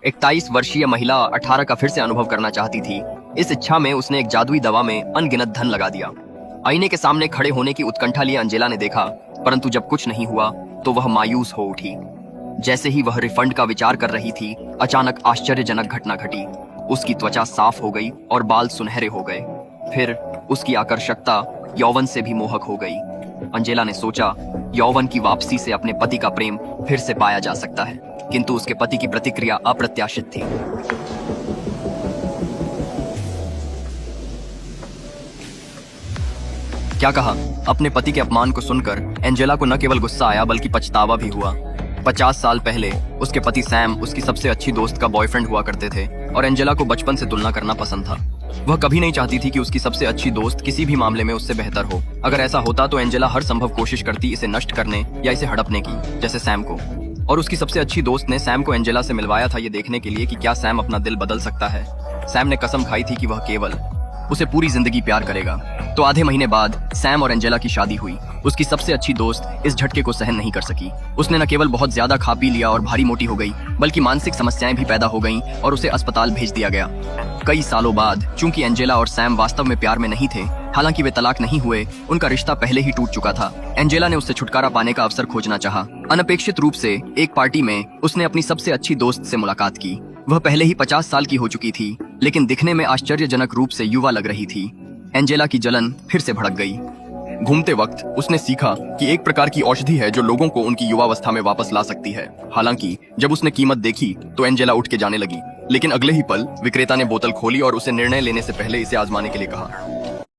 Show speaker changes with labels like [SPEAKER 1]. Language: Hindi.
[SPEAKER 1] 21 वर्षीय महिला 18 का फिर से अनुभव करना चाहती थी। इस इच्छा में उसने एक जादुई दवा में अनगिनत धन लगा दिया। आईने के सामने खड़े होने की उत्कंठा लिए अंजेला ने देखा, परंतु जब कुछ नहीं हुआ तो वह मायूस हो उठी। जैसे ही वह रिफंड का विचार कर रही थी, अचानक आश्चर्यजनक घटना घटी। उसकी त्वचा साफ हो गई और बाल सुनहरे हो गए। फिर उसकी आकर्षकता यौवन से भी मोहक हो गई। अंजेला ने सोचा, यौवन की वापसी से अपने पति का प्रेम फिर से पाया जा सकता है, किंतु उसके पति की प्रतिक्रिया अप्रत्याशित थी। क्या कहा? अपने पति के अपमान को सुनकर एंजेला को न केवल गुस्सा आया बल्कि पछतावा भी हुआ। 50 साल पहले उसके पति सैम उसकी सबसे अच्छी दोस्त का बॉयफ्रेंड हुआ करते थे और एंजेला को बचपन से तुलना करना पसंद था। वह कभी नहीं चाहती थी कि उसकी सबसे अच्छी दोस्त किसी भी मामले में उससे बेहतर हो। अगर ऐसा होता तो एंजेला हर संभव कोशिश करती इसे नष्ट करने या इसे हड़पने की, जैसे सैम को। और उसकी सबसे अच्छी दोस्त ने सैम को एंजेला से मिलवाया था, ये देखने के लिए कि क्या सैम अपना दिल बदल सकता है। सैम ने कसम खाई थी कि वह केवल उसे पूरी जिंदगी प्यार करेगा। तो आधे महीने बाद सैम और एंजेला की शादी हुई। उसकी सबसे अच्छी दोस्त इस झटके को सहन नहीं कर सकी। उसने न केवल बहुत ज्यादा खा पी लिया और भारी मोटी हो गई, बल्कि मानसिक समस्याएं भी पैदा हो गईं और उसे अस्पताल भेज दिया गया। कई सालों बाद, चूंकि एंजेला और सैम वास्तव में प्यार में नहीं थे, हालांकि वे तलाक नहीं हुए, उनका रिश्ता पहले ही टूट चुका था। एंजेला ने उससे छुटकारा पाने का अवसर खोजना चाहा। अनपेक्षित रूप से एक पार्टी में उसने अपनी सबसे अच्छी दोस्त से मुलाकात की। वह पहले ही 50 साल की हो चुकी थी, लेकिन दिखने में आश्चर्यजनक रूप से युवा लग रही थी। एंजेला की जलन फिर से भड़क गई। घूमते वक्त उसने सीखा कि एक प्रकार की औषधि है जो लोगों को उनकी युवावस्था में वापस ला सकती है। हालांकि जब उसने कीमत देखी तो एंजेला उठ के जाने लगी, लेकिन अगले ही पल विक्रेता ने बोतल खोली और उसे निर्णय लेने से पहले इसे आजमाने के लिए कहा।